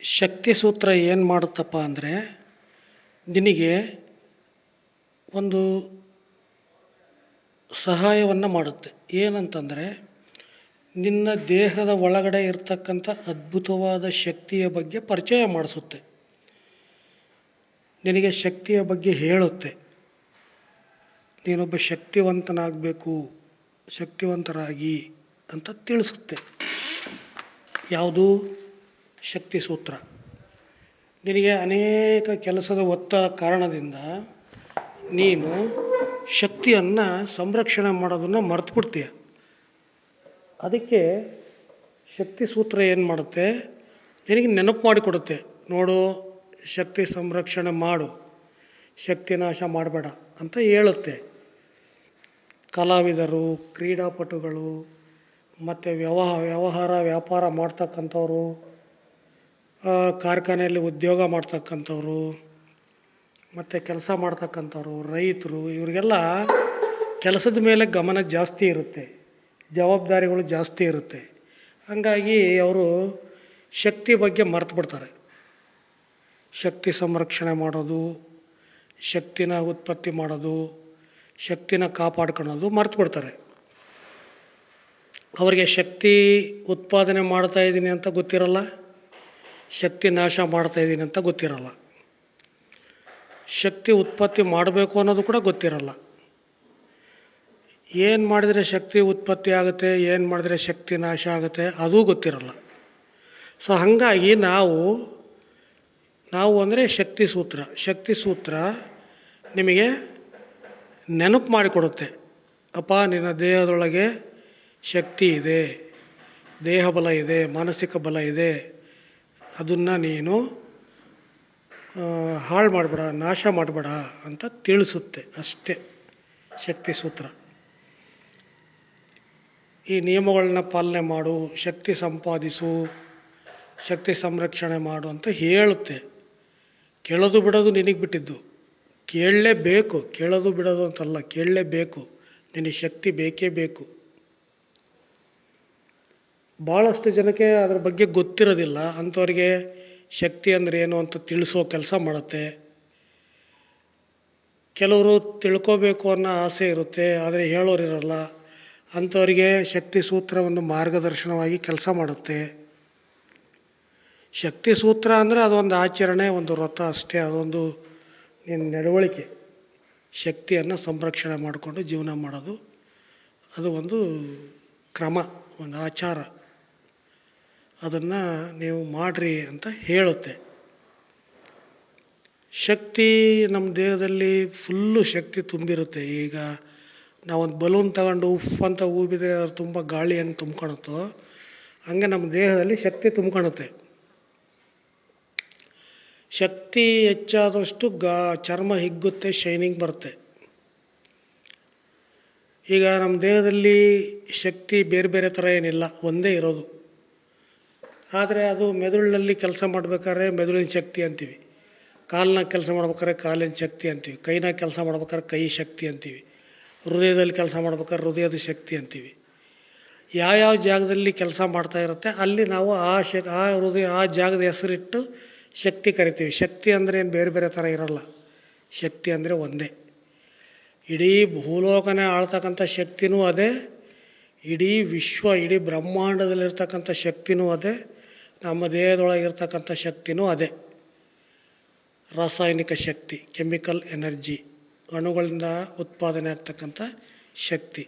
ಶಕ್ತಿ ಸೂತ್ರ ಏನು ಮಾಡುತ್ತಪ್ಪ ಅಂದರೆ ನಿನಗೆ ಒಂದು ಸಹಾಯವನ್ನು ಮಾಡುತ್ತೆ. ಏನಂತಂದರೆ ನಿನ್ನ ದೇಹದ ಒಳಗಡೆ ಇರ್ತಕ್ಕಂಥ ಅದ್ಭುತವಾದ ಶಕ್ತಿಯ ಬಗ್ಗೆ ಪರಿಚಯ ಮಾಡಿಸುತ್ತೆ. ನಿನಗೆ ಶಕ್ತಿಯ ಬಗ್ಗೆ ಹೇಳುತ್ತೆ. ನೀನೊಬ್ಬ ಶಕ್ತಿವಂತನಾಗಬೇಕು, ಶಕ್ತಿವಂತರಾಗಿ ಅಂತ ತಿಳಿಸುತ್ತೆ. ಯಾವುದು? ಶಕ್ತಿ ಸೂತ್ರ. ನಿನಗೆ ಅನೇಕ ಕೆಲಸದ ಒತ್ತಡ ಕಾರಣದಿಂದ ನೀನು ಶಕ್ತಿಯನ್ನು ಸಂರಕ್ಷಣೆ ಮಾಡೋದನ್ನು ಮರೆತು ಬಿಡ್ತೀಯ. ಅದಕ್ಕೆ ಶಕ್ತಿ ಸೂತ್ರ ಏನು ಮಾಡುತ್ತೆ, ನಿನಗೆ ನೆನಪು ಮಾಡಿಕೊಡುತ್ತೆ. ನೋಡು, ಶಕ್ತಿ ಸಂರಕ್ಷಣೆ ಮಾಡು, ಶಕ್ತಿ ನಾಶ ಮಾಡಬೇಡ ಅಂತ ಹೇಳುತ್ತೆ. ಕಲಾವಿದರು, ಕ್ರೀಡಾಪಟುಗಳು, ಮತ್ತು ವ್ಯಾಪಾರ ಮಾಡ್ತಕ್ಕಂಥವ್ರು, ಕಾರ್ಖಾನೆಯಲ್ಲಿ ಉದ್ಯೋಗ ಮಾಡ್ತಕ್ಕಂಥವ್ರು, ಮತ್ತು ಕೆಲಸ ಮಾಡ್ತಕ್ಕಂಥವ್ರು, ರೈತರು, ಇವರಿಗೆಲ್ಲ ಕೆಲಸದ ಮೇಲೆ ಗಮನ ಜಾಸ್ತಿ ಇರುತ್ತೆ, ಜವಾಬ್ದಾರಿಗಳು ಜಾಸ್ತಿ ಇರುತ್ತೆ. ಹಾಗಾಗಿ ಅವರು ಶಕ್ತಿ ಬಗ್ಗೆ ಮರೆತು ಬಿಡ್ತಾರೆ. ಶಕ್ತಿ ಸಂರಕ್ಷಣೆ ಮಾಡೋದು, ಶಕ್ತಿನ ಉತ್ಪತ್ತಿ ಮಾಡೋದು, ಶಕ್ತಿನ ಕಾಪಾಡ್ಕೊಳ್ಳೋದು ಮರೆತು ಬಿಡ್ತಾರೆ. ಅವರಿಗೆ ಶಕ್ತಿ ಉತ್ಪಾದನೆ ಮಾಡ್ತಾಯಿದ್ದೀನಿ ಅಂತ ಗೊತ್ತಿರಲ್ಲ, ಶಕ್ತಿ ನಾಶ ಮಾಡ್ತಾಯಿದ್ದೀನಿ ಅಂತ ಗೊತ್ತಿರಲ್ಲ, ಶಕ್ತಿ ಉತ್ಪತ್ತಿ ಮಾಡಬೇಕು ಅನ್ನೋದು ಕೂಡ ಗೊತ್ತಿರಲ್ಲ. ಏನು ಮಾಡಿದರೆ ಶಕ್ತಿ ಉತ್ಪತ್ತಿ ಆಗುತ್ತೆ, ಏನು ಮಾಡಿದರೆ ಶಕ್ತಿ ನಾಶ ಆಗುತ್ತೆ ಅದೂ ಗೊತ್ತಿರಲ್ಲ. ಸೊ ಹಾಗಾಗಿ ನಾವು ಅಂದರೆ ಶಕ್ತಿ ಸೂತ್ರ ನಿಮಗೆ ನೆನಪು ಮಾಡಿಕೊಡುತ್ತೆ. ಅಪ್ಪ, ನಿನ್ನ ದೇಹದೊಳಗೆ ಶಕ್ತಿ ಇದೆ, ದೇಹ ಬಲ ಇದೆ, ಮಾನಸಿಕ ಬಲ ಇದೆ, ಅದನ್ನು ನೀನು ಹಾಳು ಮಾಡಬೇಡ, ನಾಶ ಮಾಡಬೇಡ ಅಂತ ತಿಳಿಸುತ್ತೆ. ಅಷ್ಟೇ ಶಕ್ತಿ ಸೂತ್ರ. ಈ ನಿಯಮಗಳನ್ನ ಪಾಲನೆ ಮಾಡು, ಶಕ್ತಿ ಸಂಪಾದಿಸು, ಶಕ್ತಿ ಸಂರಕ್ಷಣೆ ಮಾಡು ಅಂತ ಹೇಳುತ್ತೆ. ಕೇಳೋದು ಬಿಡೋದು ನಿನಗೆ ಬಿಟ್ಟಿದ್ದು. ಕೇಳಲೇಬೇಕು, ಕೇಳೋದು ಬಿಡೋದು ಅಂತಲ್ಲ, ಕೇಳಲೇಬೇಕು. ನಿನಗೆ ಶಕ್ತಿ ಬೇಕೇ ಬೇಕು. ಭಾಳಷ್ಟು ಜನಕ್ಕೆ ಅದ್ರ ಬಗ್ಗೆ ಗೊತ್ತಿರೋದಿಲ್ಲ. ಅಂಥವ್ರಿಗೆ ಶಕ್ತಿ ಅಂದರೆ ಏನು ಅಂತ ತಿಳಿಸೋ ಕೆಲಸ ಮಾಡುತ್ತೆ. ಕೆಲವರು ತಿಳ್ಕೋಬೇಕು ಅನ್ನೋ ಆಸೆ ಇರುತ್ತೆ, ಆದರೆ ಹೇಳೋರಿರಲ್ಲ. ಅಂಥವರಿಗೆ ಶಕ್ತಿ ಸೂತ್ರ ಒಂದು ಮಾರ್ಗದರ್ಶನವಾಗಿ ಕೆಲಸ ಮಾಡುತ್ತೆ. ಶಕ್ತಿ ಸೂತ್ರ ಅಂದರೆ ಅದೊಂದು ಆಚರಣೆ, ಒಂದು ವ್ರತ ಅಷ್ಟೇ. ಅದೊಂದು ನಿನ್ನ ನಡವಳಿಕೆ. ಶಕ್ತಿಯನ್ನು ಸಂರಕ್ಷಣೆ ಮಾಡಿಕೊಂಡು ಜೀವನ ಮಾಡೋದು, ಅದು ಒಂದು ಕ್ರಮ, ಒಂದು ಆಚಾರ. ಅದನ್ನು ನೀವು ಮಾಡಿರಿ ಅಂತ ಹೇಳುತ್ತೆ. ಶಕ್ತಿ ನಮ್ಮ ದೇಹದಲ್ಲಿ ಫುಲ್ಲು ಶಕ್ತಿ ತುಂಬಿರುತ್ತೆ. ಈಗ ನಾವೊಂದು ಬಲೂನ್ ತಗೊಂಡು ಉಫ್ ಅಂತ ಊಬಿದ್ರೆ ಅದು ತುಂಬ ಗಾಳಿ ಹೆಂಗೆ ತುಂಬ್ಕೊಳುತ್ತೋ ಹಂಗೆ ನಮ್ಮ ದೇಹದಲ್ಲಿ ಶಕ್ತಿ ತುಂಬ್ಕೊಳುತ್ತೆ. ಶಕ್ತಿ ಹೆಚ್ಚಾದಷ್ಟು ಚರ್ಮ ಹಿಗ್ಗುತ್ತೆ, ಶೈನಿಂಗ್ ಬರುತ್ತೆ. ಈಗ ನಮ್ಮ ದೇಹದಲ್ಲಿ ಶಕ್ತಿ ಬೇರೆ ಬೇರೆ ಥರ ಏನಿಲ್ಲ, ಒಂದೇ ಇರೋದು. ಆದರೆ ಅದು ಮೆದುಳಿನಲ್ಲಿ ಕೆಲಸ ಮಾಡಬೇಕಾದ್ರೆ ಮೆದುಳಿನ ಶಕ್ತಿ ಅಂತೀವಿ, ಕಾಲಿನಾಗ ಕೆಲಸ ಮಾಡ್ಬೇಕಾದ್ರೆ ಕಾಲಿನ ಶಕ್ತಿ ಅಂತೀವಿ, ಕೈನಾಗ ಕೆಲಸ ಮಾಡ್ಬೇಕಾದ್ರೆ ಕೈ ಶಕ್ತಿ ಅಂತೀವಿ, ಹೃದಯದಲ್ಲಿ ಕೆಲಸ ಮಾಡ್ಬೇಕಾದ್ರೆ ಹೃದಯದ ಶಕ್ತಿ ಅಂತೀವಿ. ಯಾವ್ಯಾವ ಜಾಗದಲ್ಲಿ ಕೆಲಸ ಮಾಡ್ತಾ ಇರುತ್ತೆ ಅಲ್ಲಿ ನಾವು ಆ ಜಾಗದ ಹೆಸರಿಟ್ಟು ಶಕ್ತಿ ಕರಿತೀವಿ. ಶಕ್ತಿ ಅಂದರೆ ಏನು ಬೇರೆ ಬೇರೆ ಥರ ಇರೋಲ್ಲ. ಶಕ್ತಿ ಅಂದರೆ ಒಂದೇ. ಇಡೀ ಭೂಲೋಕನೇ ಆಳ್ತಕ್ಕಂಥ ಶಕ್ತಿನೂ ಅದೇ, ಇಡೀ ವಿಶ್ವ, ಇಡೀ ಬ್ರಹ್ಮಾಂಡದಲ್ಲಿರ್ತಕ್ಕಂಥ ಶಕ್ತಿನೂ ಅದೇ, ನಮ್ಮ ದೇಹದೊಳಗಿರ್ತಕ್ಕಂಥ ಶಕ್ತಿನೂ ಅದೇ. ರಾಸಾಯನಿಕ ಶಕ್ತಿ, ಕೆಮಿಕಲ್ ಎನರ್ಜಿ, ಅಣುಗಳಿಂದ ಉತ್ಪಾದನೆ ಆಗ್ತಕ್ಕಂಥ ಶಕ್ತಿ.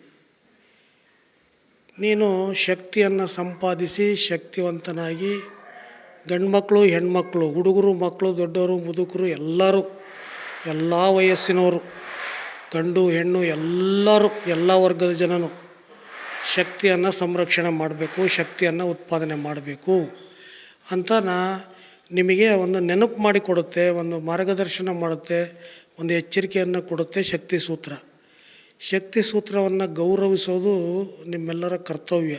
ನೀನು ಶಕ್ತಿಯನ್ನು ಸಂಪಾದಿಸಿ ಶಕ್ತಿವಂತನಾಗಿ, ಗಂಡ್ಮಕ್ಳು ಹೆಣ್ಮಕ್ಳು, ಹುಡುಗರು ಮಕ್ಕಳು, ದೊಡ್ಡವರು ಮುದುಕರು, ಎಲ್ಲರೂ, ಎಲ್ಲ ವಯಸ್ಸಿನವರು, ಗಂಡು ಹೆಣ್ಣು ಎಲ್ಲರೂ, ಎಲ್ಲ ವರ್ಗದ ಜನನು ಶಕ್ತಿಯನ್ನು ಸಂರಕ್ಷಣೆ ಮಾಡಬೇಕು, ಶಕ್ತಿಯನ್ನು ಉತ್ಪಾದನೆ ಮಾಡಬೇಕು ಅಂತ ನಿಮಗೆ ಒಂದು ನೆನಪು ಮಾಡಿಕೊಡುತ್ತೆ, ಒಂದು ಮಾರ್ಗದರ್ಶನ ಮಾಡುತ್ತೆ, ಒಂದು ಎಚ್ಚರಿಕೆಯನ್ನು ಕೊಡುತ್ತೆ ಶಕ್ತಿ ಸೂತ್ರ. ಶಕ್ತಿ ಸೂತ್ರವನ್ನು ಗೌರವಿಸೋದು ನಿಮ್ಮೆಲ್ಲರ ಕರ್ತವ್ಯ.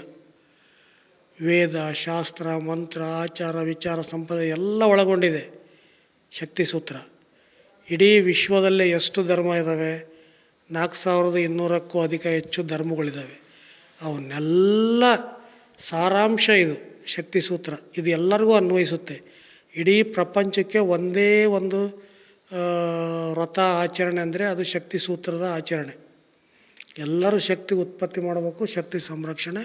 ವೇದ, ಶಾಸ್ತ್ರ, ಮಂತ್ರ, ಆಚಾರ, ವಿಚಾರ, ಸಂಪ್ರದಾಯ ಎಲ್ಲ ಒಳಗೊಂಡಿದೆ ಶಕ್ತಿ ಸೂತ್ರ. ಇಡೀ ವಿಶ್ವದಲ್ಲೇ ಎಷ್ಟು ಧರ್ಮ ಇದ್ದಾವೆ? 4200ಕ್ಕೂ ಹೆಚ್ಚು ಧರ್ಮಗಳಿದ್ದಾವೆ. ಅವನ್ನೆಲ್ಲ ಸಾರಾಂಶ ಇದು ಶಕ್ತಿ ಸೂತ್ರ. ಇದು ಎಲ್ಲರಿಗೂ ಅನ್ವಯಿಸುತ್ತೆ. ಇಡೀ ಪ್ರಪಂಚಕ್ಕೆ ಒಂದೇ ಒಂದು ವ್ರತ ಆಚರಣೆ ಅಂದರೆ ಅದು ಶಕ್ತಿ ಸೂತ್ರದ ಆಚರಣೆ. ಎಲ್ಲರೂ ಶಕ್ತಿ ಉತ್ಪತ್ತಿ ಮಾಡಬೇಕು, ಶಕ್ತಿ ಸಂರಕ್ಷಣೆ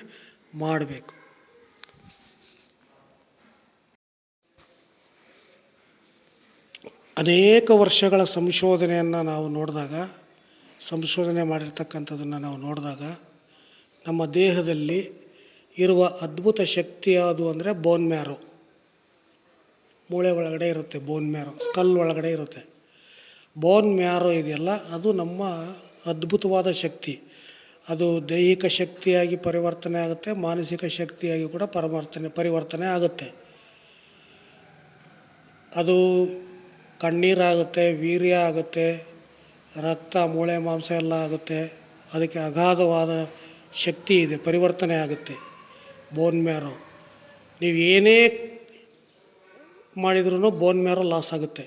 ಮಾಡಬೇಕು. ಅನೇಕ ವರ್ಷಗಳ ಸಂಶೋಧನೆಯನ್ನು ನಾವು ನೋಡಿದಾಗ, ಸಂಶೋಧನೆ ಮಾಡಿರ್ತಕ್ಕಂಥದ್ದನ್ನು ನಾವು ನೋಡಿದಾಗ, ನಮ್ಮ ದೇಹದಲ್ಲಿ ಇರುವ ಅದ್ಭುತ ಶಕ್ತಿ ಯಾವುದು ಅಂದರೆ ಬೋನ್ ಮ್ಯಾರೋ. ಮೂಳೆ ಒಳಗಡೆ ಇರುತ್ತೆ ಬೋನ್ ಮ್ಯಾರೋ, ಸ್ಕಲ್ ಒಳಗಡೆ ಇರುತ್ತೆ. ಬೋನ್ ಮ್ಯಾರೋ ಇದೆಯಲ್ಲ, ಅದು ನಮ್ಮ ಅದ್ಭುತವಾದ ಶಕ್ತಿ. ಅದು ದೈಹಿಕ ಶಕ್ತಿಯಾಗಿ ಪರಿವರ್ತನೆ ಆಗುತ್ತೆ, ಮಾನಸಿಕ ಶಕ್ತಿಯಾಗಿ ಕೂಡ ಪರಿವರ್ತನೆ ಆಗುತ್ತೆ. ಅದು ಕಣ್ಣೀರಾಗುತ್ತೆ, ವೀರ್ಯ ಆಗುತ್ತೆ, ರಕ್ತ, ಮೂಳೆ, ಮಾಂಸ ಎಲ್ಲ ಆಗುತ್ತೆ. ಅದಕ್ಕೆ ಅಗಾಧವಾದ ಶಕ್ತಿ ಇದೆ, ಪರಿವರ್ತನೆ ಆಗುತ್ತೆ ಬೋನ್ ಮ್ಯಾರೋ. ನೀವು ಏನೇ ಮಾಡಿದ್ರೂ ಬೋನ್ ಮ್ಯಾರೋ ಲಾಸ್ ಆಗುತ್ತೆ.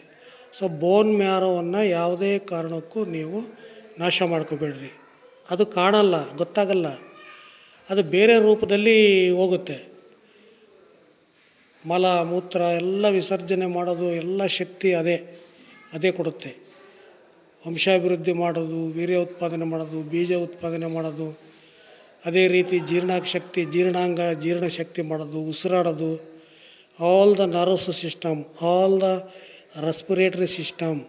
ಸೊ ಬೋನ್ ಮ್ಯಾರೋವನ್ನು ಯಾವುದೇ ಕಾರಣಕ್ಕೂ ನೀವು ನಾಶ ಮಾಡ್ಕೋಬೇಡ್ರಿ. ಅದು ಕಾಣಲ್ಲ, ಗೊತ್ತಾಗಲ್ಲ, ಅದು ಬೇರೆ ರೂಪದಲ್ಲಿ ಹೋಗುತ್ತೆ. ಮಲ ಮೂತ್ರ ಎಲ್ಲ ವಿಸರ್ಜನೆ ಮಾಡೋದು, ಎಲ್ಲ ಶಕ್ತಿ ಅದೇ ಕೊಡುತ್ತೆ. ವಂಶಾಭಿವೃದ್ಧಿ ಮಾಡೋದು, ವೀರ್ಯ ಉತ್ಪಾದನೆ ಮಾಡೋದು, ಬೀಜ ಉತ್ಪಾದನೆ ಮಾಡೋದು, ಅದೇ ರೀತಿ ಜೀರ್ಣಶಕ್ತಿ ಮಾಡೋದು, ಉಸಿರಾಡೋದು, all the nervous system, all the respiratory system,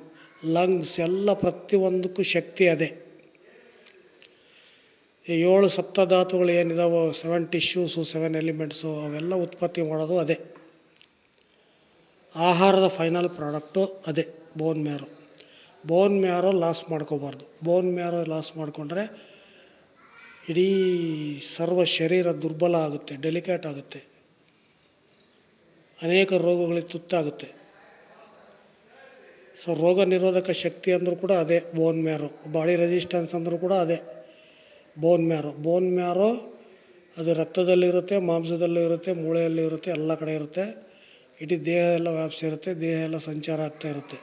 lungs ಎಲ್ಲ ಪ್ರತಿಯೊಂದಕ್ಕೂ ಶಕ್ತಿ ಅದೇ. 7 ಸಪ್ತಧಾತುಗಳು ಏನಿದಾವೋ, 7 ಟಿಶ್ಯೂಸು, 7 ಎಲಿಮೆಂಟ್ಸು, ಅವೆಲ್ಲ ಉತ್ಪತ್ತಿ ಮಾಡೋದು ಅದೇ. ಆಹಾರದ ಫೈನಲ್ ಪ್ರಾಡಕ್ಟು ಅದೇ bone marrow. Bone marrow loss ಮಾಡ್ಕೋಬಾರ್ದು. ಬೋನ್ ಮ್ಯಾರೋ ಲಾಸ್ ಮಾಡಿಕೊಂಡ್ರೆ ಇಡೀ ಸರ್ವ ಶರೀರ ದುರ್ಬಲ ಆಗುತ್ತೆ, ಡೆಲಿಕೇಟ್ ಆಗುತ್ತೆ, ಅನೇಕ ರೋಗಗಳಿಗೆ ತುತ್ತಾಗುತ್ತೆ. ಸೊ ರೋಗ ನಿರೋಧಕ ಶಕ್ತಿ ಅಂದರೂ ಕೂಡ ಅದೇ ಬೋನ್ ಮ್ಯಾರೋ. ಬಾಡಿ ರೆಸಿಸ್ಟೆನ್ಸ್ ಅಂದರೂ ಕೂಡ ಅದೇ ಬೋನ್ ಮ್ಯಾರೋ. ಬೋನ್ ಮ್ಯಾರೋ ಅದು ರಕ್ತದಲ್ಲಿರುತ್ತೆ, ಮಾಂಸದಲ್ಲೂ ಇರುತ್ತೆ, ಮೂಳೆಯಲ್ಲಿ ಇರುತ್ತೆ, ಎಲ್ಲ ಕಡೆ ಇರುತ್ತೆ. ಇಡೀ ದೇಹ ಎಲ್ಲ ವ್ಯಾಪಿಸಿರುತ್ತೆ, ದೇಹ ಎಲ್ಲ ಸಂಚಾರ ಆಗ್ತಾ ಇರುತ್ತೆ.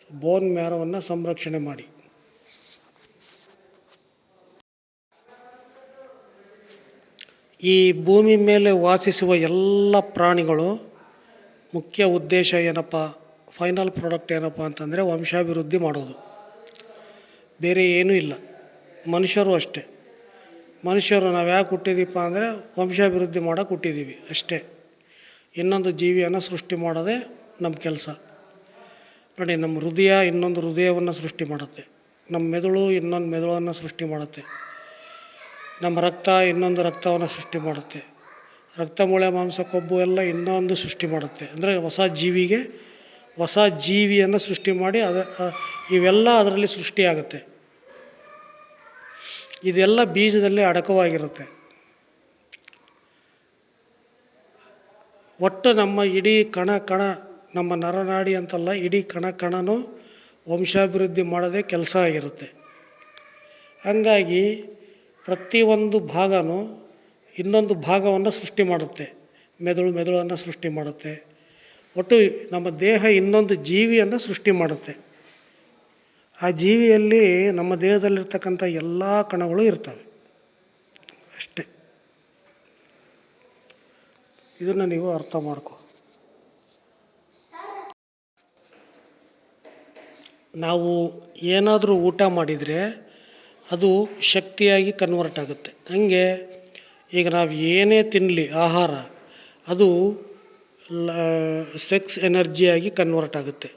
ಬೋನ್ ಮ್ಯಾರೋವನ್ನು ಸಂರಕ್ಷಣೆ ಮಾಡಿ. ಈ ಭೂಮಿ ಮೇಲೆ ವಾಸಿಸುವ ಎಲ್ಲ ಪ್ರಾಣಿಗಳು ಮುಖ್ಯ ಉದ್ದೇಶ ಏನಪ್ಪ, ಫೈನಲ್ ಪ್ರಾಡಕ್ಟ್ ಏನಪ್ಪ ಅಂತಂದರೆ ವಂಶಾಭಿವೃದ್ಧಿ ಮಾಡೋದು, ಬೇರೆ ಏನೂ ಇಲ್ಲ. ಮನುಷ್ಯರು ಅಷ್ಟೇ. ಮನುಷ್ಯರು ನಾವು ಯಾಕೆ ಹುಟ್ಟಿದ್ದೀಪ್ಪ ಅಂದರೆ ವಂಶಾಭಿವೃದ್ಧಿ ಮಾಡೋಕೆ ಹುಟ್ಟಿದ್ದೀವಿ ಅಷ್ಟೇ. ಇನ್ನೊಂದು ಜೀವಿಯನ್ನು ಸೃಷ್ಟಿ ಮಾಡೋದೇ ನಮ್ಮ ಕೆಲಸ. ನೋಡಿ, ನಮ್ಮ ಹೃದಯ ಇನ್ನೊಂದು ಹೃದಯವನ್ನು ಸೃಷ್ಟಿ ಮಾಡುತ್ತೆ, ನಮ್ಮ ಮೆದುಳು ಇನ್ನೊಂದು ಮೆದುಳನ್ನು ಸೃಷ್ಟಿ ಮಾಡುತ್ತೆ, ನಮ್ಮ ರಕ್ತ ಇನ್ನೊಂದು ರಕ್ತವನ್ನು ಸೃಷ್ಟಿ ಮಾಡುತ್ತೆ, ರಕ್ತ, ಮೂಳೆ, ಮಾಂಸ, ಕೊಬ್ಬು ಎಲ್ಲ ಇನ್ನೊಂದು ಸೃಷ್ಟಿ ಮಾಡುತ್ತೆ. ಅಂದರೆ ಹೊಸ ಜೀವಿಯನ್ನು ಸೃಷ್ಟಿ ಮಾಡಿ ಇವೆಲ್ಲ ಅದರಲ್ಲಿ ಸೃಷ್ಟಿಯಾಗುತ್ತೆ. ಇದೆಲ್ಲ ಬೀಜದಲ್ಲಿ ಅಡಕವಾಗಿರುತ್ತೆ. ಒಟ್ಟು ನಮ್ಮ ಇಡೀ ಕಣ ನಮ್ಮ ನರನಾಡಿ ಅಂತಲ್ಲ, ಇಡೀ ಕಣನೂ ವಂಶಾಭಿವೃದ್ಧಿ ಮಾಡೋದೇ ಕೆಲಸ ಆಗಿರುತ್ತೆ. ಹಂಗಾಗಿ ಪ್ರತಿಯೊಂದು ಭಾಗನೂ ಇನ್ನೊಂದು ಭಾಗವನ್ನು ಸೃಷ್ಟಿ ಮಾಡುತ್ತೆ. ಮೆದುಳನ್ನು ಸೃಷ್ಟಿ ಮಾಡುತ್ತೆ. ಒಟ್ಟು ನಮ್ಮ ದೇಹ ಇನ್ನೊಂದು ಜೀವಿಯನ್ನು ಸೃಷ್ಟಿ ಮಾಡುತ್ತೆ. ಆ ಜೀವಿಯಲ್ಲಿ ನಮ್ಮ ದೇಹದಲ್ಲಿರ್ತಕ್ಕಂಥ ಎಲ್ಲ ಕಣಗಳು ಇರ್ತವೆ ಅಷ್ಟೇ. ಇದನ್ನು ನೀವು ಅರ್ಥ ಮಾಡ್ಕೊ. ನಾವು ಏನಾದರೂ ಊಟ ಮಾಡಿದರೆ ಅದು ಶಕ್ತಿಯಾಗಿ ಕನ್ವರ್ಟ್ ಆಗುತ್ತೆ. ಹಂಗೆ ಈಗ ನಾವು ಏನೇ ತಿನ್ನಲಿ ಆಹಾರ, ಅದು ಸೆಕ್ಸ್ ಎನರ್ಜಿಯಾಗಿ ಕನ್ವರ್ಟ್ ಆಗುತ್ತೆ.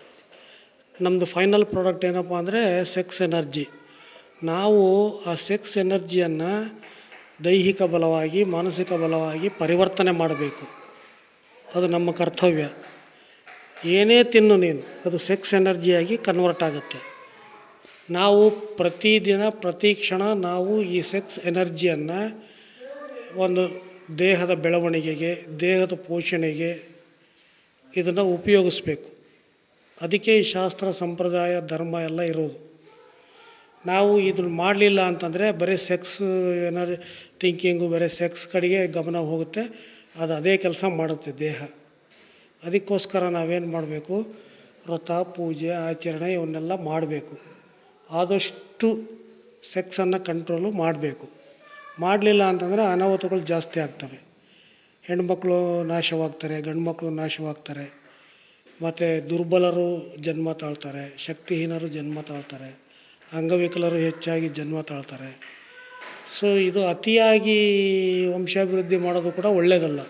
ನಮ್ಮದು ಫೈನಲ್ ಪ್ರಾಡಕ್ಟ್ ಏನಪ್ಪ ಅಂದರೆ ಸೆಕ್ಸ್ ಎನರ್ಜಿ. ನಾವು ಆ ಸೆಕ್ಸ್ ಎನರ್ಜಿಯನ್ನು ದೈಹಿಕ ಬಲವಾಗಿ, ಮಾನಸಿಕ ಬಲವಾಗಿ ಪರಿವರ್ತನೆ ಮಾಡಬೇಕು. ಅದು ನಮ್ಮ ಕರ್ತವ್ಯ. ಏನೇ ತಿನ್ನು ನೀನು, ಅದು ಸೆಕ್ಸ್ ಎನರ್ಜಿಯಾಗಿ ಕನ್ವರ್ಟ್ ಆಗುತ್ತೆ. ನಾವು ಪ್ರತಿದಿನ ಪ್ರತಿ ಕ್ಷಣ ನಾವು ಈ ಸೆಕ್ಸ್ ಎನರ್ಜಿಯನ್ನು ಒಂದು ದೇಹದ ಬೆಳವಣಿಗೆಗೆ, ದೇಹದ ಪೋಷಣೆಗೆ ಇದನ್ನು ಉಪಯೋಗಿಸ್ಬೇಕು. ಅದಕ್ಕೆ ಈ ಶಾಸ್ತ್ರ, ಸಂಪ್ರದಾಯ, ಧರ್ಮ ಎಲ್ಲ ಇರೋದು. ನಾವು ಇದನ್ನು ಮಾಡಲಿಲ್ಲ ಅಂತಂದರೆ ಬರೀ ಸೆಕ್ಸ್ ಥಿಂಕಿಂಗು, ಬರೀ ಸೆಕ್ಸ್ ಕಡೆಗೆ ಗಮನ ಹೋಗುತ್ತೆ. ಅದು ಅದೇ ಕೆಲಸ ಮಾಡುತ್ತೆ ದೇಹ. ಅದಕ್ಕೋಸ್ಕರ ನಾವೇನು ಮಾಡಬೇಕು, ವ್ರತ, ಪೂಜೆ, ಆಚರಣೆ ಇವನ್ನೆಲ್ಲ ಮಾಡಬೇಕು. ಆದಷ್ಟು ಸೆಕ್ಸನ್ನು ಕಂಟ್ರೋಲು ಮಾಡಬೇಕು. ಮಾಡಲಿಲ್ಲ ಅಂತಂದರೆ ಅನಾಹುತಗಳು ಜಾಸ್ತಿ ಆಗ್ತವೆ. ಹೆಣ್ಮಕ್ಳು ನಾಶವಾಗ್ತಾರೆ, ಗಂಡು ಮಕ್ಕಳು ನಾಶವಾಗ್ತಾರೆ. ಮತ್ತು ದುರ್ಬಲರು ಜನ್ಮ ತಾಳ್ತಾರೆ, ಶಕ್ತಿಹೀನರು ಜನ್ಮ ತಾಳ್ತಾರೆ, ಅಂಗವಿಕಲರು ಹೆಚ್ಚಾಗಿ ಜನ್ಮ ತಾಳ್ತಾರೆ. ಸೊ ಇದು ಅತಿಯಾಗಿ ವಂಶಾಭಿವೃದ್ಧಿ ಮಾಡೋದು ಕೂಡ ಒಳ್ಳೆಯದಲ್ಲ.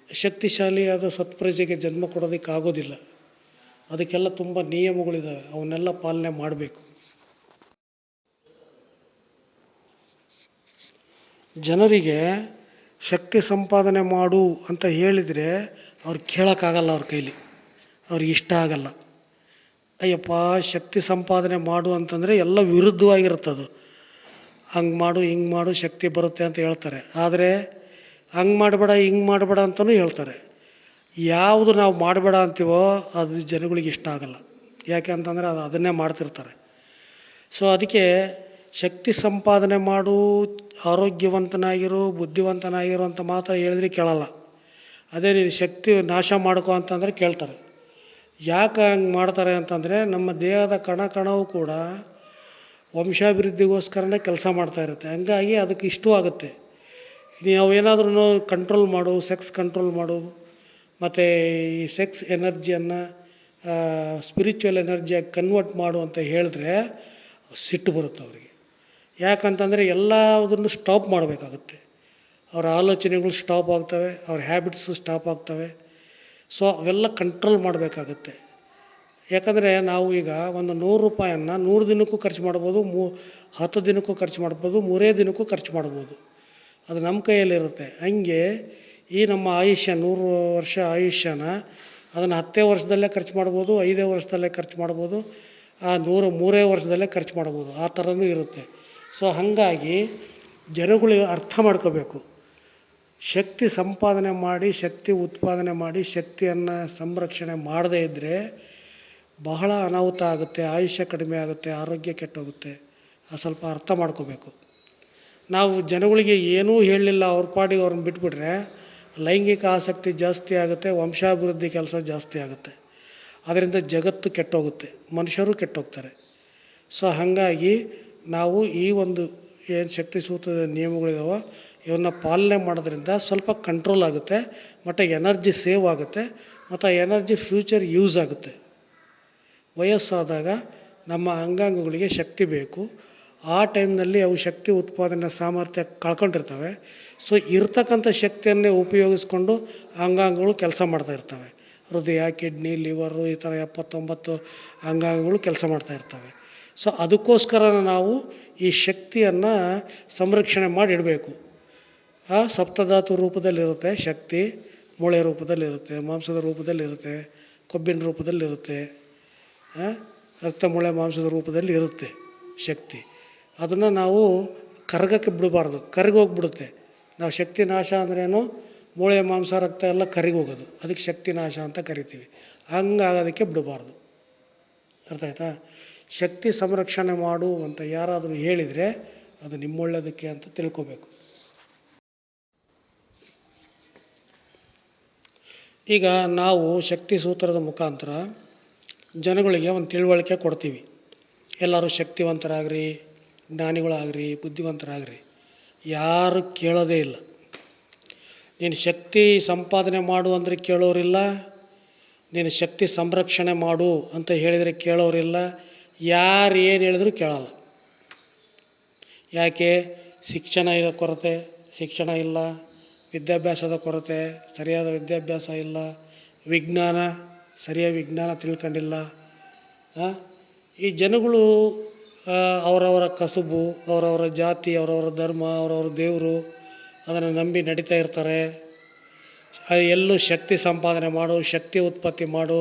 ಶಕ್ತಿಶಾಲಿಯಾದ ಸತ್ಪ್ರಜೆಗೆ ಜನ್ಮ ಕೊಡೋದಕ್ಕಾಗೋದಿಲ್ಲ. ಅದಕ್ಕೆಲ್ಲ ತುಂಬ ನಿಯಮಗಳಿದ್ದಾವೆ, ಅವನ್ನೆಲ್ಲ ಪಾಲನೆ ಮಾಡಬೇಕು. ಜನರಿಗೆ ಶಕ್ತಿ ಸಂಪಾದನೆ ಮಾಡು ಅಂತ ಹೇಳಿದರೆ ಅವ್ರು ಕೇಳೋಕ್ಕಾಗಲ್ಲ, ಅವ್ರ ಕೈಲಿ ಅವ್ರಿಗೆ ಇಷ್ಟ ಆಗಲ್ಲ. ಅಯ್ಯಪ್ಪ ಶಕ್ತಿ ಸಂಪಾದನೆ ಮಾಡು ಅಂತಂದರೆ ಎಲ್ಲ ವಿರುದ್ಧವಾಗಿರುತ್ತದು. ಹಂಗೆ ಮಾಡು ಹಿಂಗೆ ಮಾಡು ಶಕ್ತಿ ಬರುತ್ತೆ ಅಂತ ಹೇಳ್ತಾರೆ. ಆದರೆ ಹಂಗೆ ಮಾಡಬೇಡ ಹಿಂಗೆ ಮಾಡಬೇಡ ಅಂತಲೂ ಹೇಳ್ತಾರೆ. ಯಾವುದು ನಾವು ಮಾಡಬೇಡ ಅಂತೀವೋ ಅದು ಜನಗಳಿಗೆ ಇಷ್ಟ ಆಗಲ್ಲ. ಯಾಕೆ ಅಂತಂದರೆ ಅದನ್ನೇ ಮಾಡ್ತಿರ್ತಾರೆ. ಸೊ ಅದಕ್ಕೆ ಶಕ್ತಿ ಸಂಪಾದನೆ ಮಾಡು, ಆರೋಗ್ಯವಂತನಾಗಿರು, ಬುದ್ಧಿವಂತನಾಗಿರು ಅಂತ ಮಾತ್ರ ಹೇಳಿದ್ರೆ ಕೇಳಲ್ಲ. ಅದೇ ನೀನು ಶಕ್ತಿ ನಾಶ ಮಾಡ್ಕೊ ಅಂತಂದರೆ ಕೇಳ್ತಾರೆ. ಯಾಕೆ ಹಂಗೆ ಮಾಡ್ತಾರೆ ಅಂತಂದರೆ ನಮ್ಮ ದೇಹದ ಕಣ ಕಣವೂ ಕೂಡ ವಂಶಾಭಿವೃದ್ಧಿಗೋಸ್ಕರನೇ ಕೆಲಸ ಮಾಡ್ತಾಯಿರುತ್ತೆ. ಹಂಗಾಗಿ ಅದಕ್ಕೆ ಇಷ್ಟವಾಗುತ್ತೆ. ನೀವು ಏನಾದ್ರೂ ಕಂಟ್ರೋಲ್ ಮಾಡು, ಸೆಕ್ಸ್ ಕಂಟ್ರೋಲ್ ಮಾಡು, ಮತ್ತು ಈ ಸೆಕ್ಸ್ ಎನರ್ಜಿಯನ್ನು ಸ್ಪಿರಿಚುವಲ್ ಎನರ್ಜಿಯಾಗಿ ಕನ್ವರ್ಟ್ ಮಾಡು ಅಂತ ಹೇಳಿದ್ರೆ ಸಿಟ್ಟು ಬರುತ್ತೆ ಅವರಿಗೆ. ಯಾಕಂತಂದರೆ ಎಲ್ಲದನ್ನು ಸ್ಟಾಪ್ ಮಾಡಬೇಕಾಗುತ್ತೆ. ಅವರ ಆಲೋಚನೆಗಳು ಸ್ಟಾಪ್ ಆಗ್ತವೆ, ಅವ್ರ ಹ್ಯಾಬಿಟ್ಸು ಸ್ಟಾಪ್ ಆಗ್ತವೆ. ಸೊ ಅವೆಲ್ಲ ಕಂಟ್ರೋಲ್ ಮಾಡಬೇಕಾಗತ್ತೆ. ಯಾಕಂದರೆ ನಾವು ಈಗ ಒಂದು 100 ರೂಪಾಯನ್ನು 100 ದಿನಕ್ಕೂ ಖರ್ಚು ಮಾಡ್ಬೋದು, 10 ದಿನಕ್ಕೂ ಖರ್ಚು ಮಾಡ್ಬೋದು, 3 ದಿನಕ್ಕೂ ಖರ್ಚು ಮಾಡ್ಬೋದು. ಅದು ನಮ್ಮ ಕೈಯಲ್ಲಿರುತ್ತೆ. ಹಂಗೆ ಈ ನಮ್ಮ ಆಯುಷ್ಯ 100 ವರ್ಷ ಆಯುಷ್ಯನ ಅದನ್ನು 10 ವರ್ಷದಲ್ಲೇ ಖರ್ಚು ಮಾಡ್ಬೋದು, 5 ವರ್ಷದಲ್ಲೇ ಖರ್ಚು ಮಾಡ್ಬೋದು, 3 ವರ್ಷದಲ್ಲೇ ಖರ್ಚು ಮಾಡ್ಬೋದು. ಆ ಥರನೂ ಇರುತ್ತೆ. ಸೊ ಹಾಗಾಗಿ ಜನಗಳಿಗೆ ಅರ್ಥ ಮಾಡ್ಕೋಬೇಕು. ಶಕ್ತಿ ಸಂಪಾದನೆ ಮಾಡಿ, ಶಕ್ತಿ ಉತ್ಪಾದನೆ ಮಾಡಿ, ಶಕ್ತಿಯನ್ನು ಸಂರಕ್ಷಣೆ ಮಾಡದೇ ಇದ್ದರೆ ಬಹಳ ಅನಾಹುತ ಆಗುತ್ತೆ, ಆಯುಷ್ಯ ಕಡಿಮೆ ಆಗುತ್ತೆ, ಆರೋಗ್ಯ ಕೆಟ್ಟೋಗುತ್ತೆ. ಸ್ವಲ್ಪ ಅರ್ಥ ಮಾಡ್ಕೋಬೇಕು. ನಾವು ಜನಗಳಿಗೆ ಏನೂ ಹೇಳಲಿಲ್ಲ, ಅವ್ರ ಪಾಡಿಗೆ ಅವ್ರನ್ನ ಬಿಟ್ಬಿಟ್ರೆ ಲೈಂಗಿಕ ಆಸಕ್ತಿ ಜಾಸ್ತಿ ಆಗುತ್ತೆ, ವಂಶಾಭಿವೃದ್ಧಿ ಕೆಲಸ ಜಾಸ್ತಿ ಆಗುತ್ತೆ. ಅದರಿಂದ ಜಗತ್ತು ಕೆಟ್ಟೋಗುತ್ತೆ, ಮನುಷ್ಯರು ಕೆಟ್ಟೋಗ್ತಾರೆ. ಸೊ ಹಾಗಾಗಿ ನಾವು ಈ ಒಂದು ಏನು ಶಕ್ತಿ ಸೂತ್ರದ ನಿಯಮಗಳಿದಾವೋ ಇವನ್ನ ಪಾಲನೆ ಮಾಡೋದ್ರಿಂದ ಸ್ವಲ್ಪ ಕಂಟ್ರೋಲ್ ಆಗುತ್ತೆ, ಮತ್ತು ಎನರ್ಜಿ ಸೇವ್ ಆಗುತ್ತೆ, ಮತ್ತು ಎನರ್ಜಿ ಫ್ಯೂಚರ್ ಯೂಸ್ ಆಗುತ್ತೆ. ವಯಸ್ಸಾದಾಗ ನಮ್ಮ ಅಂಗಾಂಗಗಳಿಗೆ ಶಕ್ತಿ ಬೇಕು. ಆ ಟೈಮ್ನಲ್ಲಿ ಅವು ಶಕ್ತಿ ಉತ್ಪಾದನೆ ಸಾಮರ್ಥ್ಯ ಕಳ್ಕೊಂಡಿರ್ತವೆ. ಸೊ ಇರ್ತಕ್ಕಂಥ ಶಕ್ತಿಯನ್ನೇ ಉಪಯೋಗಿಸ್ಕೊಂಡು ಅಂಗಾಂಗಗಳು ಕೆಲಸ ಮಾಡ್ತಾಯಿರ್ತವೆ. ಹೃದಯ, ಕಿಡ್ನಿ, ಲಿವರು, ಈ ಥರ 79 ಅಂಗಾಂಗಗಳು ಕೆಲಸ ಮಾಡ್ತಾಯಿರ್ತವೆ. ಸೊ ಅದಕ್ಕೋಸ್ಕರ ನಾವು ಈ ಶಕ್ತಿಯನ್ನು ಸಂರಕ್ಷಣೆ ಮಾಡಿ ಇಡಬೇಕು. ಸಪ್ತಧಾತು ರೂಪದಲ್ಲಿರುತ್ತೆ ಶಕ್ತಿ, ಮೂಳೆ ರೂಪದಲ್ಲಿರುತ್ತೆ, ಮಾಂಸದ ರೂಪದಲ್ಲಿರುತ್ತೆ, ಕೊಬ್ಬಿನ ರೂಪದಲ್ಲಿರುತ್ತೆ, ರಕ್ತ ಮೂಳೆ ಮಾಂಸದ ರೂಪದಲ್ಲಿ ಇರುತ್ತೆ ಶಕ್ತಿ. ಅದನ್ನು ನಾವು ಕರಗಕ್ಕೆ ಬಿಡಬಾರ್ದು, ಕರಗೋಗ್ಬಿಡುತ್ತೆ. ನಾವು ಶಕ್ತಿ ನಾಶ ಅಂದ್ರೇನು, ಮೂಳೆ ಮಾಂಸ ರಕ್ತ ಎಲ್ಲ ಕರಗೋಗೋದು, ಅದಕ್ಕೆ ಶಕ್ತಿ ನಾಶ ಅಂತ ಕರಿತೀವಿ. ಹಂಗಾಗೋದಕ್ಕೆ ಬಿಡಬಾರ್ದು. ಅರ್ಥ ಆಯ್ತಾ? ಶಕ್ತಿ ಸಂರಕ್ಷಣೆ ಮಾಡು ಅಂತ ಯಾರಾದರೂ ಹೇಳಿದರೆ ಅದು ನಿಮ್ಮೊಳ್ಳೆದಕ್ಕೆ ಅಂತ ತಿಳ್ಕೊಬೇಕು. ಈಗ ನಾವು ಶಕ್ತಿ ಸೂತ್ರದ ಮುಖಾಂತರ ಜನಗಳಿಗೆ ಒಂದು ತಿಳುವಳಿಕೆ ಕೊಡ್ತೀವಿ. ಎಲ್ಲರೂ ಶಕ್ತಿವಂತರಾಗ್ರಿ, ಜ್ಞಾನಿಗಳಾಗ್ರಿ, ಬುದ್ಧಿವಂತರಾಗ್ರಿ. ಯಾರು ಕೇಳೋದೇ ಇಲ್ಲ. ನೀನು ಶಕ್ತಿ ಸಂಪಾದನೆ ಮಾಡು ಅಂದರೆ ಕೇಳೋರಿಲ್ಲ, ನೀನು ಶಕ್ತಿ ಸಂರಕ್ಷಣೆ ಮಾಡು ಅಂತ ಹೇಳಿದರೆ ಕೇಳೋರಿಲ್ಲ. ಯಾರು ಏನು ಹೇಳಿದ್ರು ಕೇಳಲ್ಲ. ಯಾಕೆ? ಶಿಕ್ಷಣ ಇಲ್ಲ, ವಿದ್ಯಾಭ್ಯಾಸದ ಕೊರತೆ, ಸರಿಯಾದ ವಿದ್ಯಾಭ್ಯಾಸ ಇಲ್ಲ, ಸರಿಯಾದ ವಿಜ್ಞಾನ ತಿಳ್ಕೊಂಡಿಲ್ಲ. ಈ ಜನಗಳು ಅವರವರ ಕಸುಬು, ಅವರವರ ಜಾತಿ, ಅವರವರ ಧರ್ಮ, ಅವರವರ ದೇವರು ಅದನ್ನು ನಂಬಿ ನಡೀತಾ ಇರ್ತಾರೆ. ಎಲ್ಲೂ ಶಕ್ತಿ ಸಂಪಾದನೆ ಮಾಡು, ಶಕ್ತಿ ಉತ್ಪತ್ತಿ ಮಾಡು,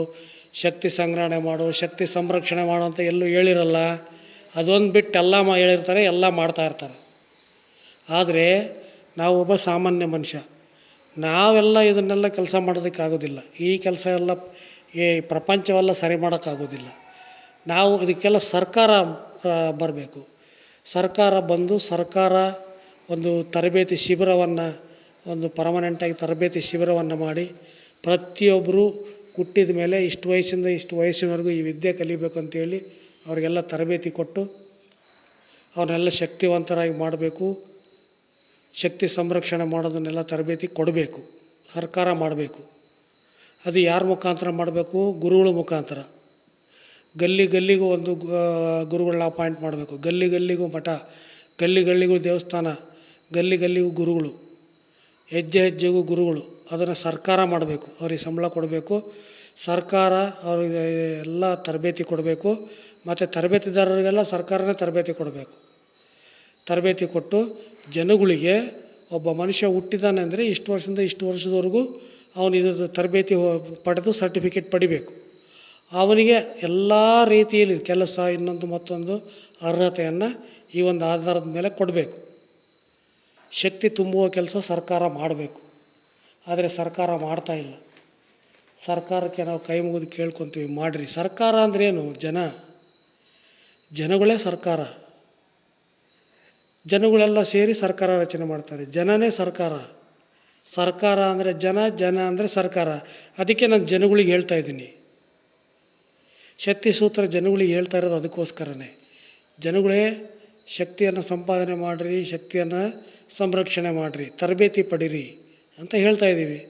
ಶಕ್ತಿ ಸಂಗ್ರಹಣೆ ಮಾಡು, ಶಕ್ತಿ ಸಂರಕ್ಷಣೆ ಮಾಡು ಅಂತ ಎಲ್ಲೂ ಹೇಳಿರಲ್ಲ. ಅದೊಂದು ಬಿಟ್ಟು ಎಲ್ಲ ಹೇಳಿರ್ತಾರೆ, ಎಲ್ಲ ಮಾಡ್ತಾಯಿರ್ತಾರೆ. ಆದರೆ ನಾವೊಬ್ಬ ಸಾಮಾನ್ಯ ಮನುಷ್ಯ, ನಾವೆಲ್ಲ ಇದನ್ನೆಲ್ಲ ಕೆಲಸ ಮಾಡೋದಕ್ಕಾಗೋದಿಲ್ಲ. ಈ ಕೆಲಸ ಎಲ್ಲ ಈ ಪ್ರಪಂಚವೆಲ್ಲ ಸರಿ ಮಾಡೋಕ್ಕಾಗೋದಿಲ್ಲ. ನಾವು ಇದಕ್ಕೆಲ್ಲ ಸರ್ಕಾರ ಬರಬೇಕು. ಸರ್ಕಾರ ಬಂದು ಒಂದು ತರಬೇತಿ ಶಿಬಿರವನ್ನು, ಒಂದು ಪರ್ಮನೆಂಟಾಗಿ ತರಬೇತಿ ಶಿಬಿರವನ್ನು ಮಾಡಿ ಪ್ರತಿಯೊಬ್ಬರು ಹುಟ್ಟಿದ ಮೇಲೆ ಇಷ್ಟು ವಯಸ್ಸಿಂದ ಇಷ್ಟು ವಯಸ್ಸಿನವರೆಗೂ ಈ ವಿದ್ಯೆ ಕಲಿಬೇಕು ಅಂತೇಳಿ ಅವರಿಗೆಲ್ಲ ತರಬೇತಿ ಕೊಟ್ಟು ಅವ್ರನ್ನೆಲ್ಲ ಶಕ್ತಿವಂತರಾಗಿ ಮಾಡಬೇಕು. ಶಕ್ತಿ ಸಂರಕ್ಷಣೆ ಮಾಡೋದನ್ನೆಲ್ಲ ತರಬೇತಿ ಕೊಡಬೇಕು, ಸರ್ಕಾರ ಮಾಡಬೇಕು. ಅದು ಯಾರ ಮುಖಾಂತರ ಮಾಡಬೇಕು? ಗುರುಗಳ ಮುಖಾಂತರ. ಗಲ್ಲಿಗೂ ಒಂದು ಗುರುಗಳನ್ನ ಅಪಾಯಿಂಟ್ ಮಾಡಬೇಕು. ಗಲ್ಲಿಗೂ ಮಠ, ಗಲ್ಲಿಗೂ ದೇವಸ್ಥಾನ, ಗಲ್ಲಿಗೂ ಗುರುಗಳು, ಹೆಜ್ಜೆಗೂ ಗುರುಗಳು. ಅದನ್ನು ಸರ್ಕಾರ ಮಾಡಬೇಕು. ಅವ್ರಿಗೆ ಸಂಬಳ ಕೊಡಬೇಕು. ಸರ್ಕಾರ ಅವರಿಗೆ ಎಲ್ಲ ತರಬೇತಿ ಕೊಡಬೇಕು. ಮತ್ತು ತರಬೇತಿದಾರರಿಗೆಲ್ಲ ಸರ್ಕಾರನೇ ತರಬೇತಿ ಕೊಡಬೇಕು. ತರಬೇತಿ ಕೊಟ್ಟು ಜನಗಳಿಗೆ, ಒಬ್ಬ ಮನುಷ್ಯ ಹುಟ್ಟಿದಾನೆ ಅಂದರೆ ಇಷ್ಟು ವರ್ಷದಿಂದ ಇಷ್ಟು ವರ್ಷದವರೆಗೂ ಅವನು ಇದು ತರಬೇತಿ ಪಡೆದು ಸರ್ಟಿಫಿಕೇಟ್ ಪಡಿಬೇಕು. ಅವನಿಗೆ ಎಲ್ಲ ರೀತಿಯಲ್ಲಿ ಕೆಲಸ, ಇನ್ನೊಂದು ಮತ್ತೊಂದು ಅರ್ಹತೆಯನ್ನು ಈ ಒಂದು ಆಧಾರದ ಮೇಲೆ ಕೊಡಬೇಕು. ಶಕ್ತಿ ತುಂಬುವ ಕೆಲಸ ಸರ್ಕಾರ ಮಾಡಬೇಕು. ಆದರೆ ಸರ್ಕಾರ ಮಾಡ್ತಾಯಿಲ್ಲ. ಸರ್ಕಾರಕ್ಕೆ ನಾವು ಕೈ ಮುಗಿದು ಕೇಳ್ಕೊತೀವಿ, ಮಾಡಿರಿ. ಸರ್ಕಾರ ಅಂದ್ರೇನು? ಜನಗಳೇ ಸರ್ಕಾರ. ಜನಗಳೆಲ್ಲ ಸೇರಿ ಸರ್ಕಾರ ರಚನೆ ಮಾಡ್ತಾರೆ. ಜನನೇ ಸರ್ಕಾರ. ಸರ್ಕಾರ ಅಂದರೆ ಜನ ಅಂದರೆ ಸರ್ಕಾರ. ಅದಕ್ಕೆ ನಾನು ಜನಗಳಿಗೆ ಹೇಳ್ತಾ ಇದ್ದೀನಿ. ಶಕ್ತಿ ಸೂತ್ರ ಜನಗಳಿಗೆ ಹೇಳ್ತಾ ಇರೋದು ಅದಕ್ಕೋಸ್ಕರನೇ. ಜನಗಳೇ ಶಕ್ತಿಯನ್ನು ಸಂಪಾದನೆ ಮಾಡಿರಿ, ಶಕ್ತಿಯನ್ನು ಸಂರಕ್ಷಣೆ ಮಾಡಿರಿ, ತರಬೇತಿ ಪಡೀರಿ ಅಂತ ಹೇಳ್ತಾ ಇದ್ದೀವಿ.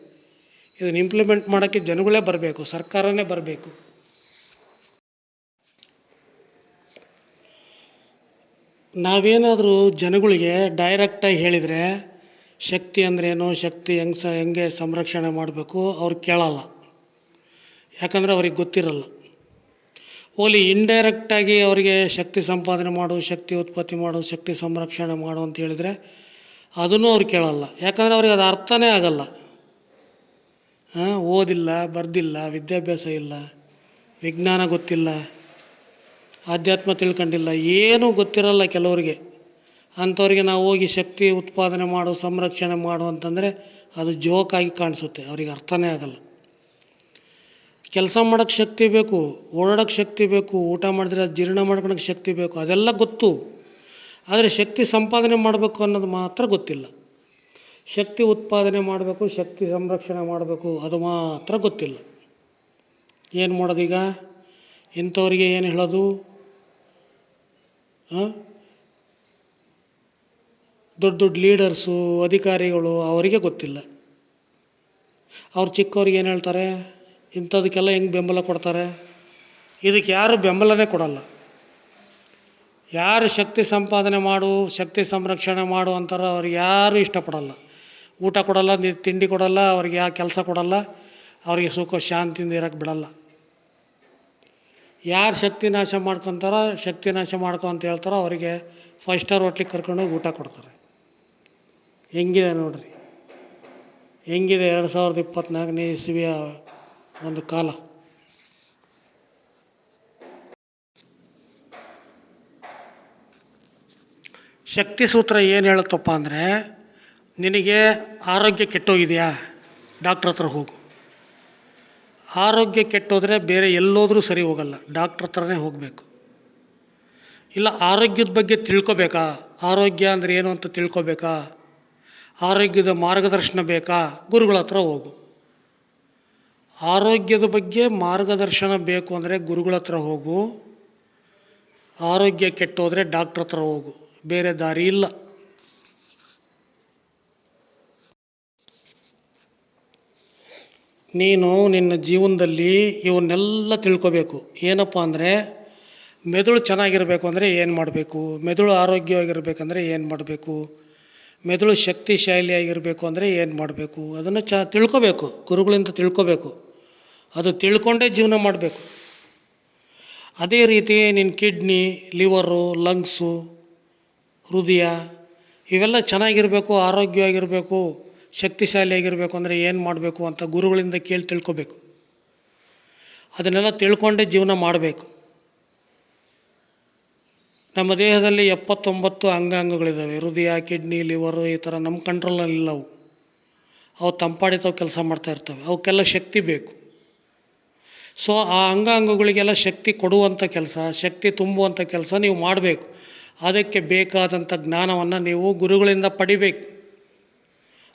ಇದನ್ನು ಇಂಪ್ಲಿಮೆಂಟ್ ಮಾಡೋಕ್ಕೆ ಜನಗಳೇ ಬರಬೇಕು, ಸರ್ಕಾರನೇ ಬರಬೇಕು. ನಾವೇನಾದರೂ ಜನಗಳಿಗೆ ಡೈರೆಕ್ಟಾಗಿ ಹೇಳಿದರೆ ಶಕ್ತಿ ಅಂದ್ರೇನು, ಶಕ್ತಿ ಹೆಂಗೆ ಸಂರಕ್ಷಣೆ ಮಾಡಬೇಕು ಅವ್ರು ಕೇಳಲ್ಲ. ಯಾಕಂದರೆ ಅವ್ರಿಗೆ ಗೊತ್ತಿರಲ್ಲ. ಓಲಿ ಇಂಡೈರೆಕ್ಟಾಗಿ ಅವರಿಗೆ ಶಕ್ತಿ ಸಂಪಾದನೆ ಮಾಡು, ಶಕ್ತಿ ಉತ್ಪತ್ತಿ ಮಾಡು, ಶಕ್ತಿ ಸಂರಕ್ಷಣೆ ಮಾಡು ಅಂತ ಹೇಳಿದರೆ ಅದನ್ನು ಅವ್ರು ಕೇಳಲ್ಲ. ಯಾಕಂದರೆ ಅವ್ರಿಗೆ ಅದು ಅರ್ಥನೇ ಆಗಲ್ಲ. ಓದಿಲ್ಲ, ಬರ್ದಿಲ್ಲ, ವಿದ್ಯಾಭ್ಯಾಸ ಇಲ್ಲ, ವಿಜ್ಞಾನ ಗೊತ್ತಿಲ್ಲ, ಆಧ್ಯಾತ್ಮ ತಿಳ್ಕೊಂಡಿಲ್ಲ, ಏನೂ ಗೊತ್ತಿರಲ್ಲ ಕೆಲವರಿಗೆ. ಅಂಥವ್ರಿಗೆ ನಾವು ಹೋಗಿ ಶಕ್ತಿ ಉತ್ಪಾದನೆ ಮಾಡು, ಸಂರಕ್ಷಣೆ ಮಾಡು ಅಂತಂದರೆ ಅದು ಜೋಕಾಗಿ ಕಾಣಿಸುತ್ತೆ. ಅವ್ರಿಗೆ ಅರ್ಥನೇ ಆಗಲ್ಲ. ಕೆಲಸ ಮಾಡೋಕ್ಕೆ ಶಕ್ತಿ ಬೇಕು, ಓಡಾಡೋಕ್ಕೆ ಶಕ್ತಿ ಬೇಕು, ಊಟ ಮಾಡಿದ್ರೆ ಜೀರ್ಣ ಮಾಡ್ಕೊಳಕ್ಕೆ ಶಕ್ತಿ ಬೇಕು, ಅದೆಲ್ಲ ಗೊತ್ತು. ಆದರೆ ಶಕ್ತಿ ಸಂಪಾದನೆ ಮಾಡಬೇಕು ಅನ್ನೋದು ಮಾತ್ರ ಗೊತ್ತಿಲ್ಲ. ಶಕ್ತಿ ಉತ್ಪಾದನೆ ಮಾಡಬೇಕು, ಶಕ್ತಿ ಸಂರಕ್ಷಣೆ ಮಾಡಬೇಕು, ಅದು ಮಾತ್ರ ಗೊತ್ತಿಲ್ಲ. ಏನು ಮಾಡೋದೀಗ? ಇಂಥವ್ರಿಗೆ ಏನು ಹೇಳೋದು? ದೊಡ್ಡ ಲೀಡರ್ಸು, ಅಧಿಕಾರಿಗಳು, ಅವರಿಗೆ ಗೊತ್ತಿಲ್ಲ. ಅವ್ರು ಚಿಕ್ಕವ್ರಿಗೆ ಏನು ಹೇಳ್ತಾರೆ? ಇಂಥದಕ್ಕೆಲ್ಲ ಹೆಂಗೆ ಬೆಂಬಲ ಕೊಡ್ತಾರೆ? ಇದಕ್ಕೆ ಯಾರು ಬೆಂಬಲನೇ ಕೊಡಲ್ಲ. ಯಾರು ಶಕ್ತಿ ಸಂಪಾದನೆ ಮಾಡು, ಶಕ್ತಿ ಸಂರಕ್ಷಣೆ ಮಾಡು ಅಂತಾರೋ ಅವ್ರಿಗೆ ಯಾರೂ ಇಷ್ಟಪಡಲ್ಲ. ಊಟ ಕೊಡಲ್ಲ, ತಿಂಡಿ ಕೊಡಲ್ಲ, ಅವ್ರಿಗೆ ಯಾವ ಕೆಲಸ ಕೊಡಲ್ಲ, ಅವ್ರಿಗೆ ಸುಖ ಶಾಂತಿಯಿಂದ ಇರೋಕ್ಕೆ ಬಿಡಲ್ಲ. ಯಾರು ಶಕ್ತಿ ನಾಶ ಮಾಡ್ಕೊತಾರೋ, ಶಕ್ತಿ ನಾಶ ಮಾಡ್ಕೊ ಅಂತ ಹೇಳ್ತಾರೋ ಅವರಿಗೆ 5 ಸ್ಟಾರ್ ಹೋಟ್ಲಿಗೆ ಕರ್ಕೊಂಡೋಗಿ ಊಟ ಕೊಡ್ತಾರೆ. ಹೆಂಗಿದೆ ನೋಡ್ರಿ, ಹೆಂಗಿದೆ 2024ನೇ ಇಸವಿಯ ಒಂದು ಕಾಲ. ಶಕ್ತಿ ಸೂತ್ರ ಏನು ಹೇಳುತ್ತಪ್ಪ ಅಂದರೆ, ನಿನಗೆ ಆರೋಗ್ಯ ಕೆಟ್ಟೋಗಿದೆಯಾ, ಡಾಕ್ಟ್ರ್ ಹತ್ರ ಹೋಗು. ಆರೋಗ್ಯ ಕೆಟ್ಟೋದ್ರೆ ಬೇರೆ ಎಲ್ಲೋದ್ರೂ ಸರಿ ಹೋಗಲ್ಲ, ಡಾಕ್ಟ್ರ್ ಹತ್ರನೇ ಹೋಗಬೇಕು. ಇಲ್ಲ ಆರೋಗ್ಯದ ಬಗ್ಗೆ ತಿಳ್ಕೊಬೇಕಾ, ಆರೋಗ್ಯ ಅಂದರೆ ಏನು ಅಂತ ತಿಳ್ಕೊಬೇಕಾ, ಆರೋಗ್ಯದ ಮಾರ್ಗದರ್ಶನ ಬೇಕಾ, ಗುರುಗಳ ಹತ್ರ ಹೋಗು. ಆರೋಗ್ಯದ ಬಗ್ಗೆ ಮಾರ್ಗದರ್ಶನ ಬೇಕು ಅಂದರೆ ಗುರುಗಳ ಹತ್ರ ಹೋಗು. ಆರೋಗ್ಯ ಕೆಟ್ಟೋದ್ರೆ ಡಾಕ್ಟ್ರ್ ಹತ್ರ ಹೋಗು, ಬೇರೆ ದಾರಿ ಇಲ್ಲ. ನೀನು ನಿನ್ನ ಜೀವನದಲ್ಲಿ ಇವನ್ನೆಲ್ಲ ತಿಳ್ಕೊಬೇಕು. ಏನಪ್ಪ ಅಂದರೆ, ಮೆದುಳು ಚೆನ್ನಾಗಿರಬೇಕು ಅಂದರೆ ಏನು ಮಾಡಬೇಕು, ಮೆದುಳು ಆರೋಗ್ಯವಾಗಿರ್ಬೇಕಂದ್ರೆ ಏನು ಮಾಡಬೇಕು, ಮೆದುಳು ಶಕ್ತಿಶಾಲಿಯಾಗಿರಬೇಕು ಅಂದರೆ ಏನು ಮಾಡಬೇಕು, ಅದನ್ನು ತಿಳ್ಕೊಬೇಕು. ಗುರುಗಳಿಂದ ತಿಳ್ಕೊಬೇಕು. ಅದು ತಿಳ್ಕೊಂಡೇ ಜೀವನ ಮಾಡಬೇಕು. ಅದೇ ರೀತಿ ನಿನ್ನ ಕಿಡ್ನಿ, ಲಿವರು, ಲಂಗ್ಸು, ಹೃದಯ ಇವೆಲ್ಲ ಚೆನ್ನಾಗಿರಬೇಕು, ಆರೋಗ್ಯವಾಗಿರಬೇಕು, ಶಕ್ತಿಶಾಲಿಯಾಗಿರಬೇಕು ಅಂದರೆ ಏನು ಮಾಡಬೇಕು ಅಂತ ಗುರುಗಳಿಂದ ಕೇಳಿ ತಿಳ್ಕೊಬೇಕು. ಅದನ್ನೆಲ್ಲ ತಿಳ್ಕೊಂಡೇ ಜೀವನ ಮಾಡಬೇಕು. ನಮ್ಮ ದೇಹದಲ್ಲಿ 79 ಅಂಗಾಂಗಗಳಿದ್ದಾವೆ. ಹೃದಯ, ಕಿಡ್ನಿ, ಲಿವರು ಈ ಥರ ನಮ್ಮ ಕಂಟ್ರೋಲಲ್ಲಿಲ್ಲ. ಅವು ತಂಪಾಡಿತಾವು ಕೆಲಸ ಮಾಡ್ತಾ ಇರ್ತವೆ. ಅವಕ್ಕೆಲ್ಲ ಶಕ್ತಿ ಬೇಕು. ಸೊ ಆ ಅಂಗಾಂಗಗಳಿಗೆಲ್ಲ ಶಕ್ತಿ ಕೊಡುವಂಥ ಕೆಲಸ, ಶಕ್ತಿ ತುಂಬುವಂಥ ಕೆಲಸ ನೀವು ಮಾಡಬೇಕು. ಅದಕ್ಕೆ ಬೇಕಾದಂಥ ಜ್ಞಾನವನ್ನು ನೀವು ಗುರುಗಳಿಂದ ಪಡಿಬೇಕು.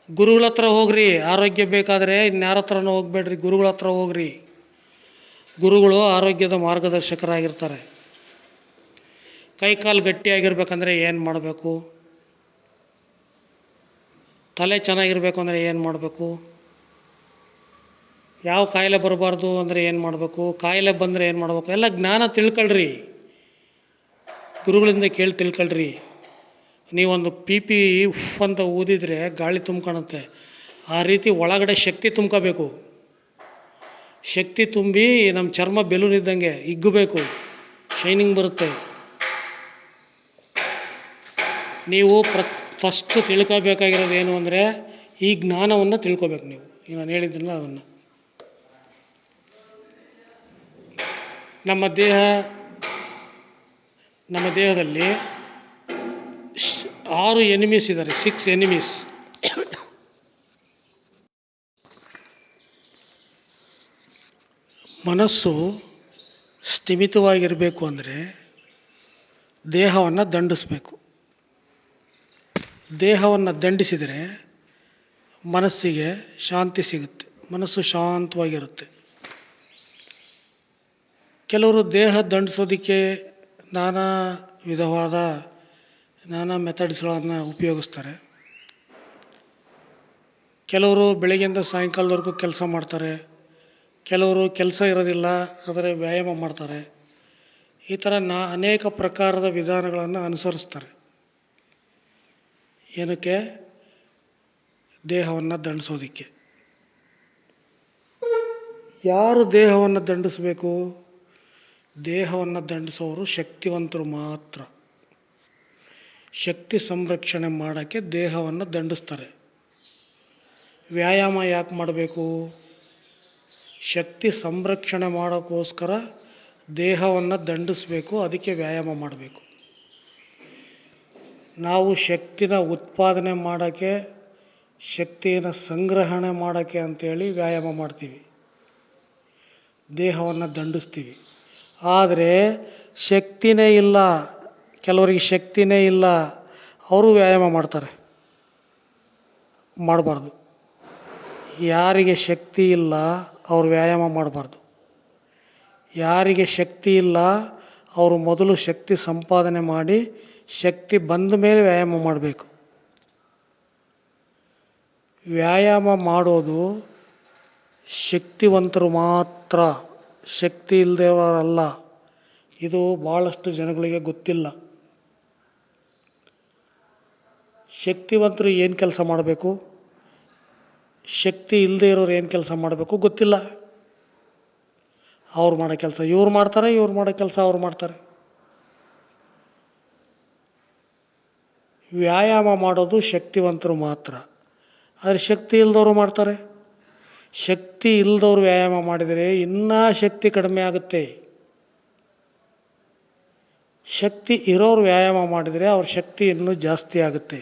ಗುರುಗಳ ಹತ್ರ ಹೋಗ್ರಿ. ಆರೋಗ್ಯ ಬೇಕಾದರೆ ಇನ್ಯಾರ ಹತ್ರನೂ ಹೋಗಬೇಡ್ರಿ, ಗುರುಗಳ ಹತ್ರ ಹೋಗ್ರಿ. ಗುರುಗಳು ಆರೋಗ್ಯದ ಮಾರ್ಗದರ್ಶಕರಾಗಿರ್ತಾರೆ. ಕೈಕಾಲು ಗಟ್ಟಿಯಾಗಿರ್ಬೇಕಂದ್ರೆ ಏನು ಮಾಡಬೇಕು, ತಲೆ ಚೆನ್ನಾಗಿರ್ಬೇಕು ಅಂದರೆ ಏನು ಮಾಡಬೇಕು, ಯಾವ ಕಾಯಿಲೆ ಬರಬಾರ್ದು ಅಂದರೆ ಏನು ಮಾಡಬೇಕು, ಕಾಯಿಲೆ ಬಂದರೆ ಏನು ಮಾಡಬೇಕು, ಎಲ್ಲ ಜ್ಞಾನ ತಿಳ್ಕೊಳ್ರಿ. ಗುರುಗಳಿಂದ ಕೇಳಿ ತಿಳ್ಕೊಳ್ರಿ. ನೀವೊಂದು ಪಿ ಉಫ್ ಅಂತ ಊದಿದರೆ ಗಾಳಿ ತುಂಬ್ಕೊಳುತ್ತೆ. ಆ ರೀತಿ ಒಳಗಡೆ ಶಕ್ತಿ ತುಂಬ್ಕೋಬೇಕು. ಶಕ್ತಿ ತುಂಬಿ ನಮ್ಮ ಚರ್ಮ ಬೆಲೂನ್ ಇದ್ದಂಗೆ ಹಿಗ್ಗಬೇಕು, ಶೈನಿಂಗ್ ಬರುತ್ತೆ. ನೀವು ಫಸ್ಟು ತಿಳ್ಕೊಬೇಕಾಗಿರೋದು ಏನು ಅಂದರೆ ಈ ಜ್ಞಾನವನ್ನು ತಿಳ್ಕೊಬೇಕು. ನೀವು ಈಗ ನಾನು ಹೇಳಿದ್ದಿಲ್ಲ ಅದನ್ನು. ನಮ್ಮ ದೇಹದಲ್ಲಿ 6 ಎನಿಮೀಸ್ ಇದ್ದಾರೆ, 6 ಎನಿಮೀಸ್. ಮನಸ್ಸು ಸ್ಥಿಮಿತವಾಗಿರಬೇಕು ಅಂದರೆ ದೇಹವನ್ನು ದಂಡಿಸಬೇಕು. ದೇಹವನ್ನು ದಂಡಿಸಿದರೆ ಮನಸ್ಸಿಗೆ ಶಾಂತಿ ಸಿಗುತ್ತೆ, ಮನಸ್ಸು ಶಾಂತವಾಗಿರುತ್ತೆ. ಕೆಲವರು ದೇಹ ದಂಡಿಸೋದಕ್ಕೆ ನಾನಾ ವಿಧವಾದ ಮೆಥಡ್ಸ್ಗಳನ್ನು ಉಪಯೋಗಿಸ್ತಾರೆ. ಕೆಲವರು ಬೆಳಗ್ಗೆಯಿಂದ ಸಾಯಂಕಾಲದವರೆಗೂ ಕೆಲಸ ಮಾಡ್ತಾರೆ, ಕೆಲವರು ಕೆಲಸ ಇರೋದಿಲ್ಲ ಆದರೆ ವ್ಯಾಯಾಮ ಮಾಡ್ತಾರೆ. ಈ ಥರ ಅನೇಕ ಪ್ರಕಾರದ ವಿಧಾನಗಳನ್ನು ಅನುಸರಿಸ್ತಾರೆ. ಏನಕ್ಕೆ? ದೇಹವನ್ನು ದಂಡಿಸೋದಕ್ಕೆ. ಯಾರು ದೇಹವನ್ನು ದಂಡಿಸಬೇಕು? ದೇಹವನ್ನು ದಂಡಿಸೋರು ಶಕ್ತಿವಂತರು ಮಾತ್ರ. ಶಕ್ತಿ ಸಂರಕ್ಷಣೆ ಮಾಡೋಕ್ಕೆ ದೇಹವನ್ನು ದಂಡಿಸ್ತಾರೆ. ವ್ಯಾಯಾಮ ಯಾಕೆ ಮಾಡಬೇಕು? ಶಕ್ತಿ ಸಂರಕ್ಷಣೆ ಮಾಡೋಕ್ಕೋಸ್ಕರ ದೇಹವನ್ನು ದಂಡಿಸಬೇಕು, ಅದಕ್ಕೆ ವ್ಯಾಯಾಮ ಮಾಡಬೇಕು. ನಾವು ಶಕ್ತಿನ ಉತ್ಪಾದನೆ ಮಾಡೋಕ್ಕೆ, ಶಕ್ತಿಯನ್ನು ಸಂಗ್ರಹಣೆ ಮಾಡೋಕ್ಕೆ ಅಂಥೇಳಿ ವ್ಯಾಯಾಮ ಮಾಡ್ತೀವಿ, ದೇಹವನ್ನು ದಂಡಿಸ್ತೀವಿ. ಆದರೆ ಶಕ್ತಿನೇ ಇಲ್ಲ, ಕೆಲವರಿಗೆ ಶಕ್ತಿನೇ ಇಲ್ಲ, ಅವರು ವ್ಯಾಯಾಮ ಮಾಡ್ತಾರೆ. ಮಾಡಬಾರ್ದು. ಯಾರಿಗೆ ಶಕ್ತಿ ಇಲ್ಲ ಅವರು ವ್ಯಾಯಾಮ ಮಾಡಬಾರ್ದು. ಯಾರಿಗೆ ಶಕ್ತಿ ಇಲ್ಲ ಅವರು ಮೊದಲು ಶಕ್ತಿ ಸಂಪಾದನೆ ಮಾಡಿ ಶಕ್ತಿ ಬಂದ ಮೇಲೆ ವ್ಯಾಯಾಮ ಮಾಡಬೇಕು. ವ್ಯಾಯಾಮ ಮಾಡೋದು ಶಕ್ತಿವಂತರು ಮಾತ್ರ, ಶಕ್ತಿ ಇಲ್ಲದವರಲ್ಲ. ಇದು ಭಾಳಷ್ಟು ಜನಗಳಿಗೆ ಗೊತ್ತಿಲ್ಲ. ಶಕ್ತಿವಂತರು ಏನು ಕೆಲಸ ಮಾಡಬೇಕು, ಶಕ್ತಿ ಇಲ್ಲದೆ ಇರೋರು ಏನು ಕೆಲಸ ಮಾಡಬೇಕು ಗೊತ್ತಿಲ್ಲ. ಅವ್ರು ಮಾಡೋ ಕೆಲಸ ಇವ್ರು ಮಾಡ್ತಾರೆ, ಇವ್ರು ಮಾಡೋ ಕೆಲಸ ಅವ್ರು ಮಾಡ್ತಾರೆ. ವ್ಯಾಯಾಮ ಮಾಡೋದು ಶಕ್ತಿವಂತರು ಮಾತ್ರ, ಆದರೆ ಶಕ್ತಿ ಇಲ್ಲದವರು ಮಾಡ್ತಾರೆ. ಶಕ್ತಿ ಇಲ್ಲದವ್ರು ವ್ಯಾಯಾಮ ಮಾಡಿದರೆ ಇನ್ನೂ ಶಕ್ತಿ ಕಡಿಮೆ ಆಗುತ್ತೆ. ಶಕ್ತಿ ಇರೋರು ವ್ಯಾಯಾಮ ಮಾಡಿದರೆ ಅವ್ರ ಶಕ್ತಿ ಇನ್ನೂ ಜಾಸ್ತಿ ಆಗುತ್ತೆ.